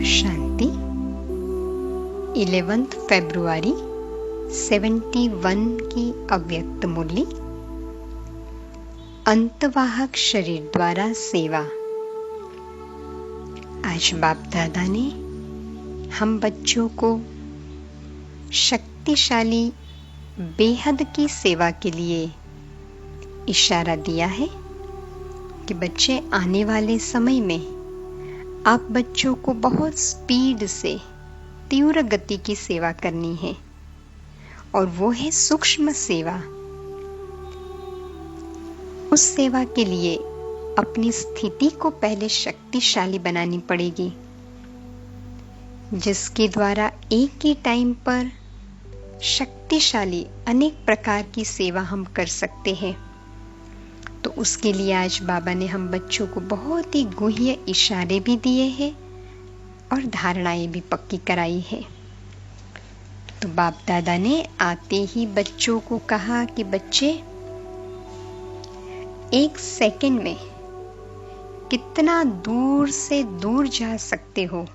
शांति 11 फरवरी 71 की अव्यक्त मुरली। अंतवाहक शरीर द्वारा सेवा। आज बाप दादा ने हम बच्चों को शक्तिशाली बेहद की सेवा के लिए इशारा दिया है कि बच्चे आने वाले समय में आप बच्चों को बहुत स्पीड से तीव्र गति की सेवा करनी है और वो है सूक्ष्म सेवा। उस सेवा के लिए अपनी स्थिति को पहले शक्तिशाली बनानी पड़ेगी, जिसके द्वारा एक ही टाइम पर शक्तिशाली अनेक प्रकार की सेवा हम कर सकते हैं। तो उसके लिए आज बाबा ने हम बच्चों को बहुत ही गुह्य इशारे भी दिए हैं और धारणाएं भी पक्की कराई है। तो बाप दादा ने आते ही बच्चों को कहा कि बच्चे, एक सेकंड में कितना दूर से दूर जा सकते हो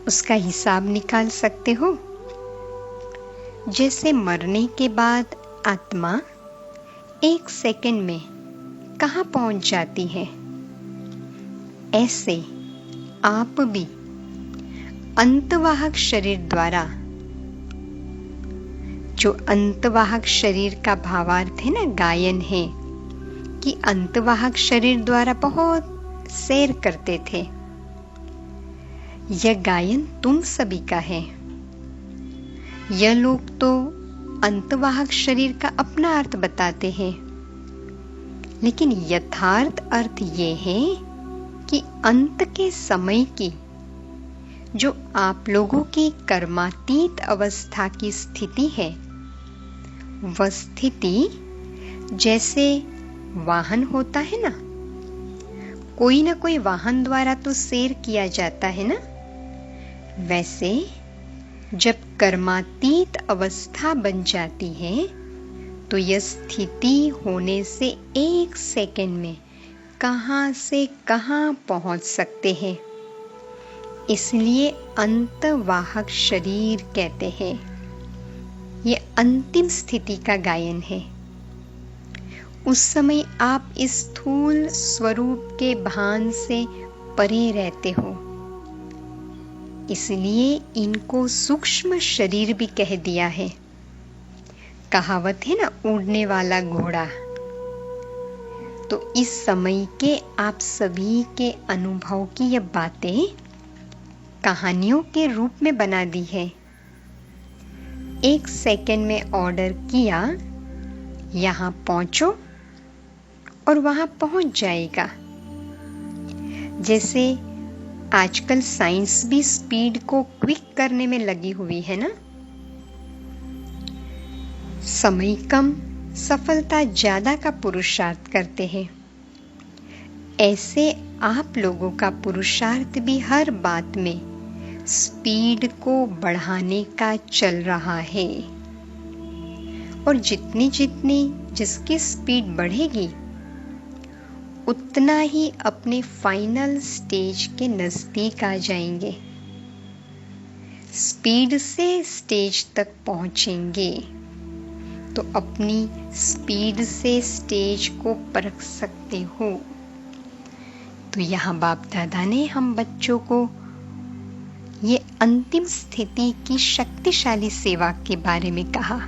उसका हिसाब निकाल सकते हो। जैसे मरने के बाद आत्मा एक सेकंड में कहाँ पहुंच जाती है, ऐसे आप भी अंतवाहक शरीर द्वारा, जो अंतवाहक शरीर का भावार्थ है ना, गायन है कि अंतवाहक शरीर द्वारा बहुत सैर करते थे। यह गायन तुम सभी का है। यह लोग तो अंतवाहक शरीर का अपना अर्थ बताते हैं, लेकिन यथार्थ अर्थ ये है कि अंत के समय की जो आप लोगों की कर्मातीत अवस्था की स्थिति है, वह स्थिति जैसे वाहन होता है ना, कोई ना कोई वाहन द्वारा तो सैर किया जाता है ना, वैसे जब कर्मातीत अवस्था बन जाती है तो यह स्थिति होने से एक सेकंड में कहां से कहां पहुंच सकते हैं। इसलिए अंतवाहक शरीर कहते हैं। यह अंतिम स्थिति का गायन है। उस समय आप इस स्थूल स्वरूप के भान से परे रहते हो, इसलिए इनको सूक्ष्म शरीर भी कह दिया है। कहावत है ना, उड़ने वाला घोड़ा। तो इस समय के आप सभी के अनुभव की ये बातें कहानियों के रूप में बना दी है। एक सेकंड में ऑर्डर किया, यहां पहुंचो, और वहां पहुंच जाएगा। जैसे आजकल साइंस भी स्पीड को क्विक करने में लगी हुई है ना। समय कम, सफलता ज्यादा का पुरुषार्थ करते हैं। ऐसे आप लोगों का पुरुषार्थ भी हर बात में स्पीड को बढ़ाने का चल रहा है। और जितनी जितनी जिसकी स्पीड बढ़ेगी, उतना ही अपने फाइनल स्टेज के नजदीक आ जाएंगे, स्पीड से स्टेज तक पहुंचेंगे। तो अपनी स्पीड से स्टेज को परख सकते हो। तो यहाँ बाप दादा ने हम बच्चों को ये अंतिम स्थिति की शक्तिशाली सेवा के बारे में कहा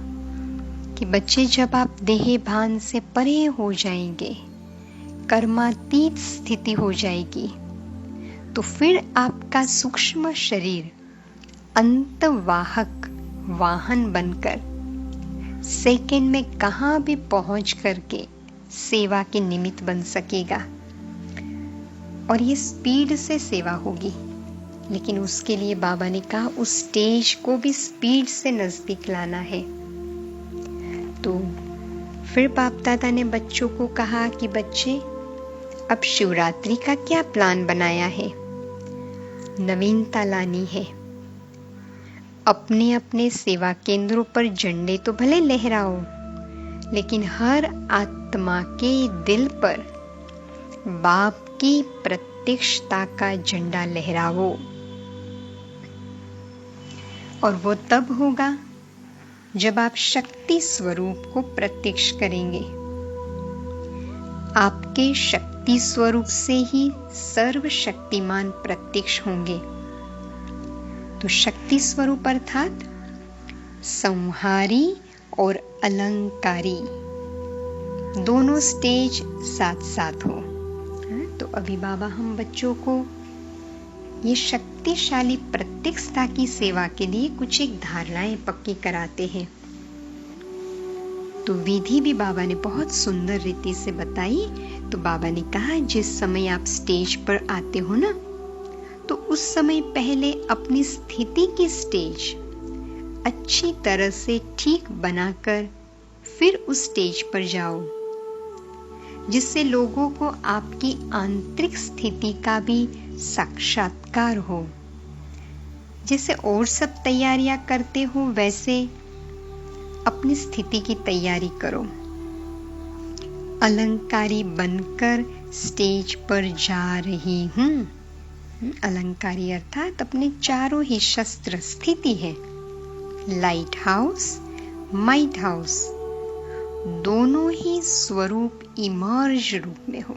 कि बच्चे, जब आप देह भान से परे हो जाएंगे, कर्मातीत स्थिति हो जाएगी, तो फिर आपका सूक्ष्म शरीर अंतवाहक वाहन बनकर सेकंड में कहां भी पहुंच करके सेवा के निमित्त बन सकेगा। और ये स्पीड से सेवा होगी, लेकिन उसके लिए बाबा ने कहा उस स्टेज को भी स्पीड से नजदीक लाना है। तो फिर बाप दादा ने बच्चों को कहा कि बच्चे, अब शिवरात्रि का क्या प्लान बनाया है? नवीनता लानी है। अपने अपने सेवा केंद्रों पर झंडे तो भले लहराओ, लेकिन हर आत्मा के दिल पर बाप आपकी प्रत्यक्षता का झंडा लहराओ। और वो तब होगा जब आप शक्ति स्वरूप को प्रत्यक्ष करेंगे। आपके शक्ति स्वरूप से ही सर्वशक्तिमान प्रत्यक्ष होंगे। तो शक्ति स्वरूप अर्थात संहारी और अलंकारी दोनों स्टेज साथ साथ हो। तो अभी बाबा हम बच्चों को ये शक्तिशाली प्रत्यक्षता की सेवा के लिए कुछ एक धारणाएं पक्की कराते हैं। तो विधि भी बाबा ने बहुत सुंदर रीति से बताई। तो बाबा ने कहा जिस समय आप स्टेज पर आते हो ना, तो उस समय पहले अपनी स्थिति की स्टेज अच्छी तरह से ठीक बनाकर फिर उस स्टेज पर जाओ, जिससे लोगों को आपकी आंतरिक स्थिति का भी साक्षात्कार हो। जैसे और सब तैयारियां करते हो वैसे अपनी स्थिति की तैयारी करो। अलंकारी बनकर स्टेज पर जा रही हूं। अलंकारी अर्थात अपने चारों ही शस्त्र स्थिति है। लाइट हाउस, माइट हाउस दोनों ही स्वरूप इमर्ज रूप में हो।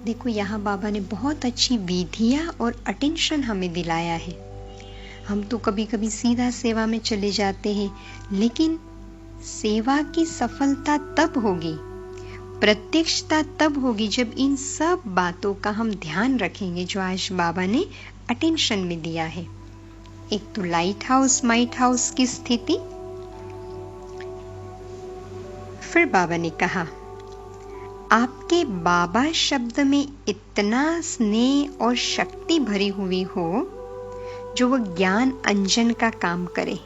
देखो यहाँ बाबा ने बहुत अच्छी विधियां और अटेंशन हमें दिलाया है। हम तो कभी कभी सीधा सेवा में चले जाते हैं, लेकिन सेवा की सफलता तब होगी, प्रत्यक्षता तब होगी जब इन सब बातों का हम ध्यान रखेंगे जो आज बाबा ने अटेंशन में दिया है। एक तो लाइट हाउस, माइट हाउस की स्थिति। फिर बाबा ने कहा आपके बाबा शब्द में इतना स्नेह और शक्ति भरी हुई हो जो वह ज्ञान अंजन का काम करे,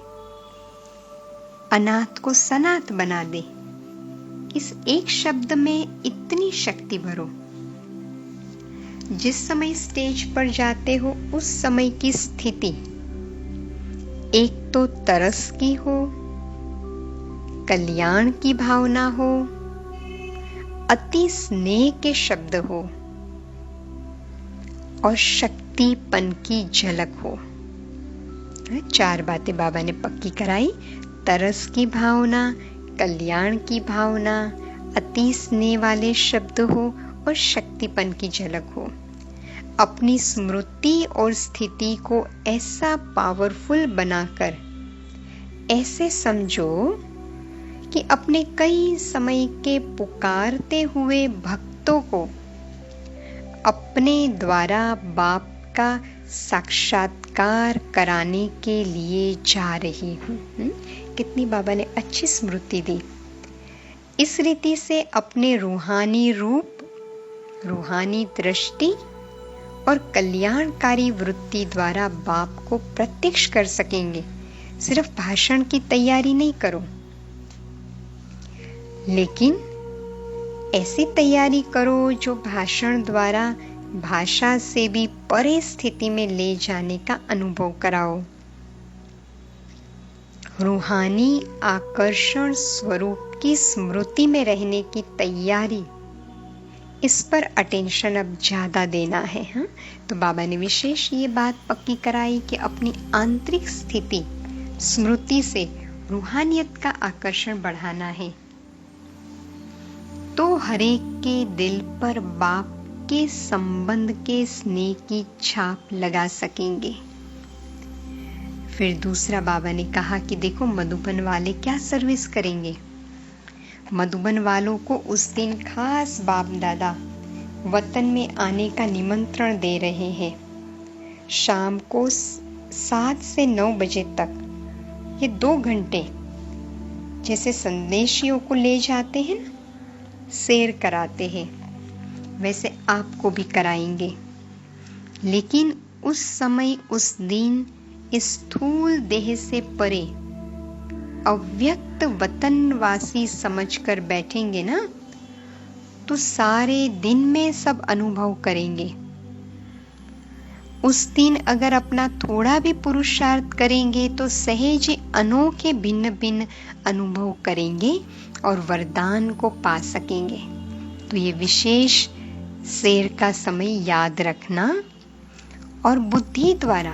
अनाथ को सनाथ बना दे। इस एक शब्द में इतनी शक्ति भरो। जिस समय स्टेज पर जाते हो उस समय की स्थिति एक तो तरस की हो, कल्याण की भावना हो, अति स्नेह के शब्द हो और शक्तिपन की झलक हो। 4 बातें बाबा ने पक्की कराई। तरस की भावना, कल्याण की भावना, अति स्नेह वाले शब्द हो और शक्तिपन की झलक हो। अपनी स्मृति और स्थिति को ऐसा पावरफुल बनाकर ऐसे समझो कि अपने कई समय के पुकारते हुए भक्तों को अपने द्वारा बाप का साक्षात्कार कराने के लिए जा रही हूँ। कितनी बाबा ने अच्छी स्मृति दी। इस रीति से अपने रूहानी रूप, रूहानी दृष्टि और कल्याणकारी वृत्ति द्वारा बाप को प्रत्यक्ष कर सकेंगे। सिर्फ भाषण की तैयारी नहीं करो, लेकिन ऐसी तैयारी करो जो भाषण द्वारा भाषा से भी परे स्थिति में ले जाने का अनुभव कराओ। रूहानी आकर्षण स्वरूप की स्मृति में रहने की तैयारी, इस पर अटेंशन अब ज्यादा देना है। तो बाबा ने विशेष ये बात पक्की कराई कि अपनी आंतरिक स्थिति स्मृति से रूहानियत का आकर्षण बढ़ाना है, तो हरेक के दिल पर बाप के संबंध के स्नेह की छाप लगा सकेंगे। फिर दूसरा बाबा ने कहा कि देखो मधुबन वाले क्या सर्विस करेंगे। मधुबन वालों को उस दिन खास बाप दादा वतन में आने का निमंत्रण दे रहे हैं। शाम को 7 से 9 बजे तक ये 2 घंटे जैसे संदेशियों को ले जाते हैं ना, सैर कराते हैं, वैसे आपको भी कराएंगे। लेकिन उस समय, उस दिन इस स्थूल देह से परे अव्यक्त वतनवासी समझकर बैठेंगे ना, तो सारे दिन में सब अनुभव करेंगे। उस दिन अगर अपना थोड़ा भी पुरुषार्थ करेंगे तो सहज अनोखे भिन्न भिन्न अनुभव करेंगे और वरदान को पा सकेंगे। तो ये विशेष शेर का समय याद रखना और बुद्धि द्वारा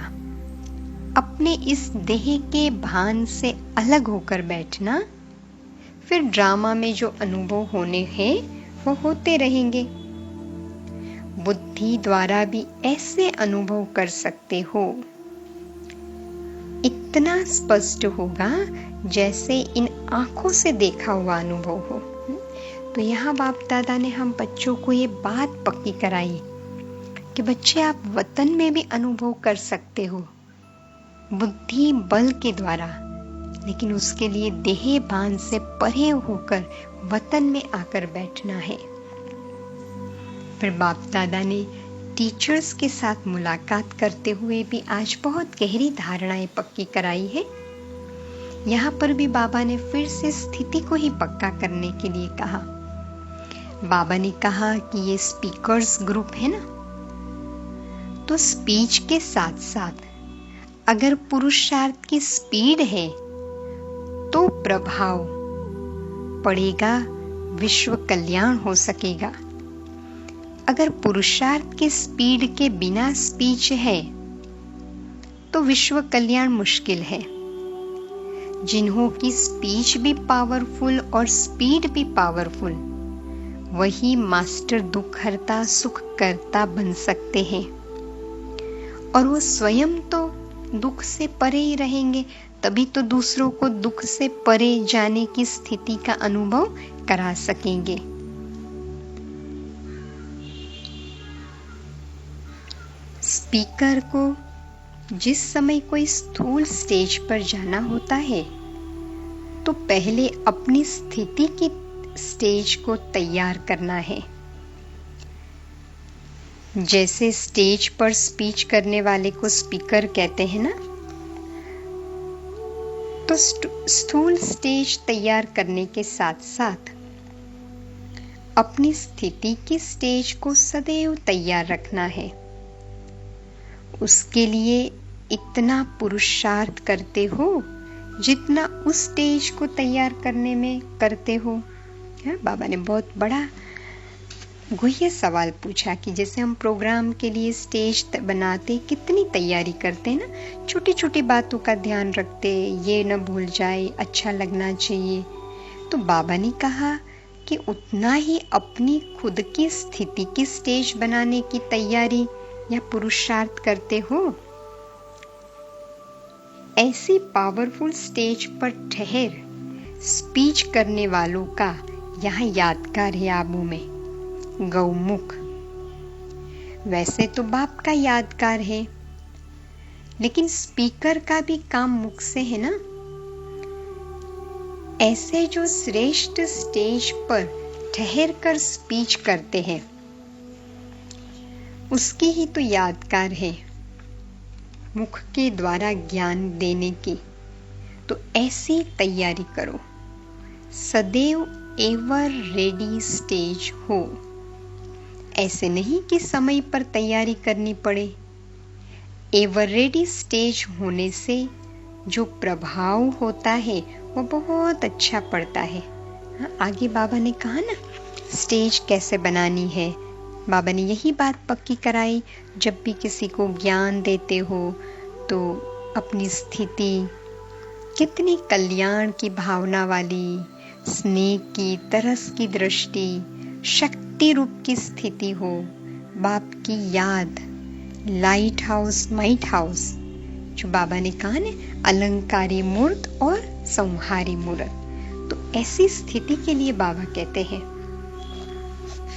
अपने इस देह के भान से अलग होकर बैठना, फिर ड्रामा में जो अनुभव होने हैं वो होते रहेंगे। बुद्धि द्वारा भी ऐसे अनुभव कर सकते हो, इतना स्पष्ट होगा जैसे इन आंखों से देखा हुआ अनुभव हो। तो यहाँ बाप दादा ने हम बच्चों को ये बात पक्की कराई कि बच्चे, आप वतन में भी अनुभव कर सकते हो बुद्धि बल के द्वारा, लेकिन उसके लिए देह भान से परे होकर वतन में आकर बैठना है। फिर बाप दादा ने टीचर्स के साथ मुलाकात करते हुए भी आज बहुत गहरी धारणाएं पक्की कराई है। यहाँ पर भी बाबा ने फिर से स्थिति को ही पक्का करने के लिए कहा। बाबा ने कहा कि ये स्पीकर्स ग्रुप है ना, तो स्पीच के साथ साथ अगर पुरुषार्थ की स्पीड है तो प्रभाव पड़ेगा, विश्व कल्याण हो सकेगा। अगर पुरुषार्थ की स्पीड के बिना स्पीच है तो विश्व कल्याण मुश्किल है। जिन्हों की स्पीच भी पावरफुल और स्पीड भी पावरफुल, वही मास्टर दुख हरता सुख करता बन सकते हैं, और वो स्वयं तो दुख से परे ही रहेंगे, तभी तो दूसरों को दुख से परे जाने की स्थिति का अनुभव करा सकेंगे। स्पीकर को जिस समय कोई स्थूल स्टेज पर जाना होता है तो पहले अपनी स्थिति की स्टेज को तैयार करना है। जैसे स्टेज पर स्पीच करने वाले को स्पीकर कहते हैं ना, तो स्थूल स्टेज तैयार करने के साथ साथ अपनी स्थिति की स्टेज को सदैव तैयार रखना है। उसके लिए इतना पुरुषार्थ करते हो जितना उस स्टेज को तैयार करने में करते हो। बाबा ने बहुत बड़ा गुह्य सवाल पूछा कि जैसे हम प्रोग्राम के लिए स्टेज बनाते कितनी तैयारी करते हैं ना, छोटी छोटी बातों का ध्यान रखते, ये न भूल जाए, अच्छा लगना चाहिए। तो बाबा ने कहा कि उतना ही अपनी खुद की स्थिति की स्टेज बनाने की तैयारी या पुरुषार्थ करते हो। ऐसी पावरफुल स्टेज पर ठहर स्पीच करने वालों का यहाँ यादगार है आबू में गौमुख। वैसे तो बाप का यादगार है, लेकिन स्पीकर का भी काम मुख से है ना। ऐसे जो श्रेष्ठ स्टेज पर ठहर कर स्पीच करते हैं उसकी ही तो यादगार है मुख के द्वारा ज्ञान देने की। तो ऐसी तैयारी करो, सदैव एवर रेडी स्टेज हो। ऐसे नहीं कि समय पर तैयारी करनी पड़े। एवर रेडी स्टेज होने से जो प्रभाव होता है वो बहुत अच्छा पड़ता है। आगे बाबा ने कहा ना स्टेज कैसे बनानी है, बाबा ने यही बात पक्की कराई। जब भी किसी को ज्ञान देते हो तो अपनी स्थिति कितनी कल्याण की भावना वाली, स्नेह की, तरस की दृष्टि, शक्ति रूप की स्थिति हो, बाप की याद, लाइट हाउस, माइट हाउस, जो बाबा ने कहा ना अलंकारी मूर्त और संहारी मूर्त। तो ऐसी स्थिति के लिए बाबा कहते हैं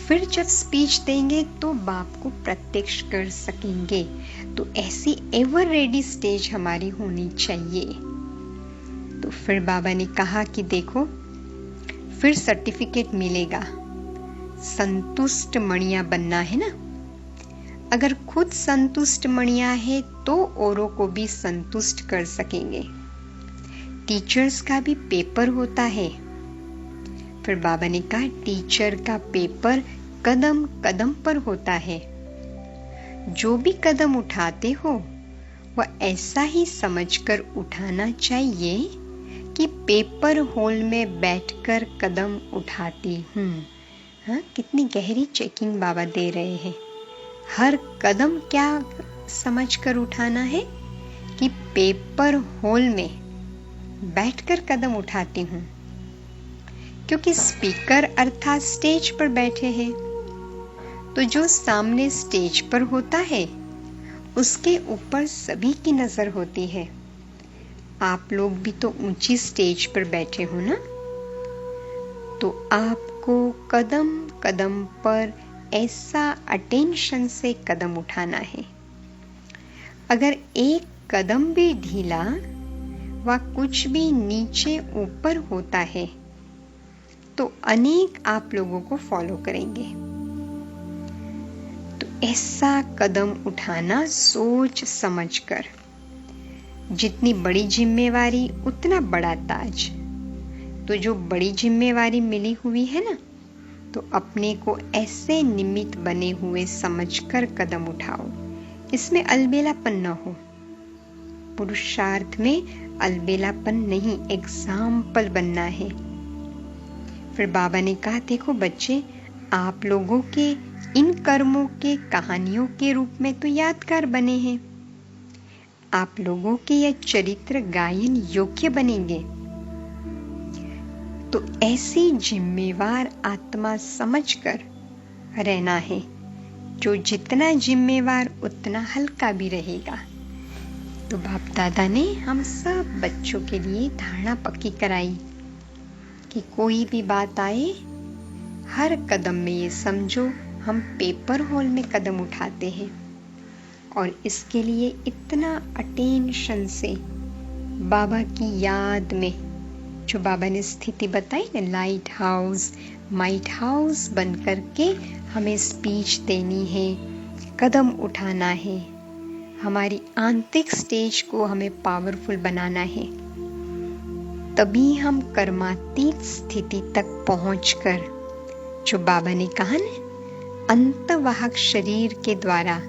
फिर जब स्पीच देंगे तो बाप को प्रत्यक्ष कर सकेंगे। तो ऐसी एवर रेडी स्टेज हमारी होनी चाहिए। तो फिर बाबा ने कहा कि देखो फिर सर्टिफिकेट मिलेगा, संतुष्ट मणिया बनना है ना। अगर खुद संतुष्ट मणिया है तो औरों को भी संतुष्ट कर सकेंगे। टीचर्स का भी पेपर होता है। फिर बाबा ने कहा टीचर का पेपर कदम कदम पर होता है। जो भी कदम उठाते हो वह ऐसा ही समझकर उठाना चाहिए कि पेपर होल में बैठकर कदम उठाती हूँ। हाँ, कितनी गहरी चेकिंग बाबा दे रहे हैं। हर कदम क्या समझकर उठाना है कि पेपर होल में बैठकर कदम उठाती हूँ, क्योंकि स्पीकर अर्थात स्टेज पर बैठे हैं। तो जो सामने स्टेज पर होता है उसके ऊपर सभी की नजर होती है। आप लोग भी तो ऊंची स्टेज पर बैठे हो ना, तो आपको कदम कदम पर ऐसा अटेंशन से कदम उठाना है। अगर एक कदम भी ढीला व कुछ भी नीचे ऊपर होता है तो अनेक आप लोगों को फॉलो करेंगे। तो ऐसा कदम उठाना सोच समझकर। जितनी बड़ी जिम्मेवारी उतना बड़ा ताज। तो जो बड़ी जिम्मेवारी मिली हुई है ना, तो अपने को ऐसे निमित्त बने हुए समझकर कदम उठाओ। इसमें अलबेलापन न हो। पुरुषार्थ में अलबेलापन नहीं, एग्जाम्पल बनना है। फिर बाबा ने कहा, देखो बच्चे, आप लोगों के इन कर्मों के कहानियों के रूप में तो यादगार बने हैं। आप लोगों के यह चरित्र गायन योग्य बनेंगे। तो ऐसी जिम्मेवार आत्मा समझकर रहना है। जो जितना जिम्मेवार उतना हल्का भी रहेगा। तो बाप दादा ने हम सब बच्चों के लिए धारणा पक्की कराई कि कोई भी बात आए, हर कदम में ये समझो हम पेपर होल में कदम उठाते हैं। और इसके लिए इतना अटेंशन से बाबा की याद में, जो बाबा ने स्थिति बताई ना, लाइट हाउस माइट हाउस बन करके हमें स्पीच देनी है, कदम उठाना है, हमारी आंतरिक स्टेज को हमें पावरफुल बनाना है। तभी हम कर्मातीत स्थिति तक पहुंचकर, जो बाबा ने कहा ना, अंतवाहक शरीर के द्वारा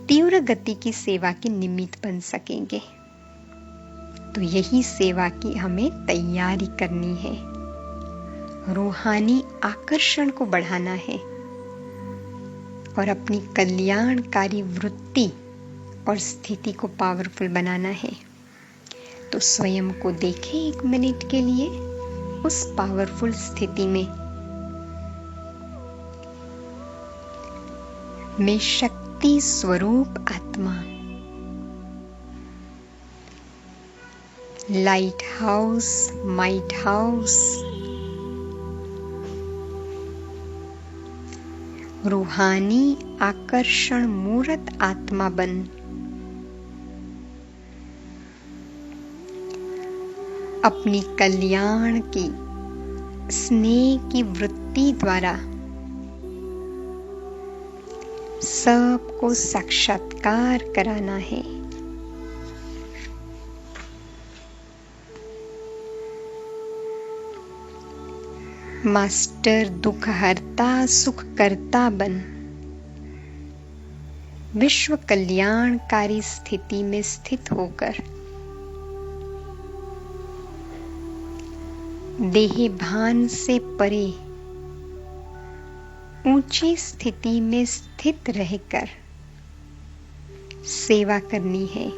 तीव्र गति की सेवा के निमित्त बन सकेंगे। तो यही सेवा की हमें तैयारी करनी है। रूहानी आकर्षण को बढ़ाना है और अपनी कल्याणकारी वृत्ति और स्थिति को पावरफुल बनाना है। तो स्वयं को देखें 1 मिनट के लिए उस पावरफुल स्थिति में। मैं शक्ति स्वरूप आत्मा, लाइट हाउस माइट हाउस, रूहानी आकर्षण मूर्त आत्मा बन अपनी कल्याण की स्नेह की वृत्ति द्वारा सबको साक्षात्कार कराना है। मास्टर दुख हरता सुख करता बन विश्व कल्याणकारी स्थिति में स्थित होकर देह भान से परे ऊंची स्थिति में स्थित रहकर सेवा करनी है।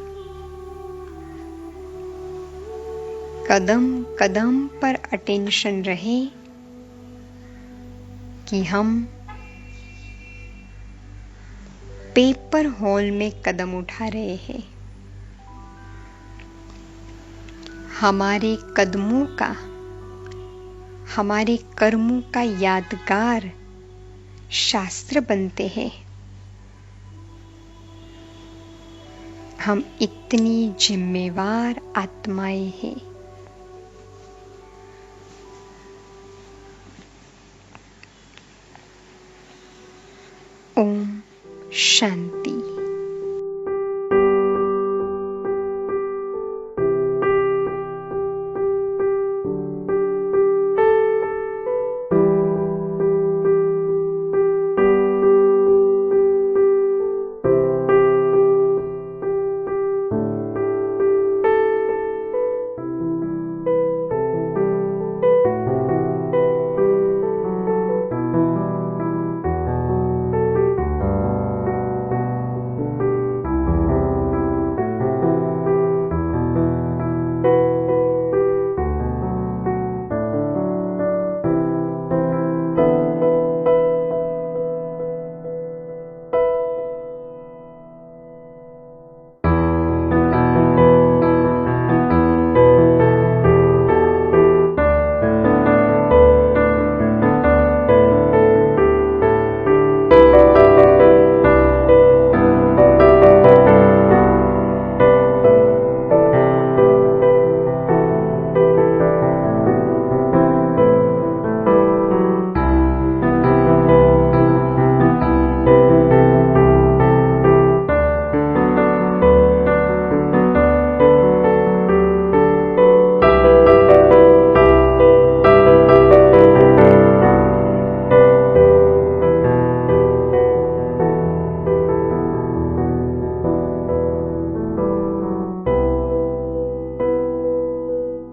कदम कदम पर अटेंशन रहे कि हम पेपर हॉल में कदम उठा रहे हैं। हमारे कदमों का, हमारे कर्मों का यादगार शास्त्र बनते हैं। हम इतनी जिम्मेवार आत्माएं हैं। ओम शांति।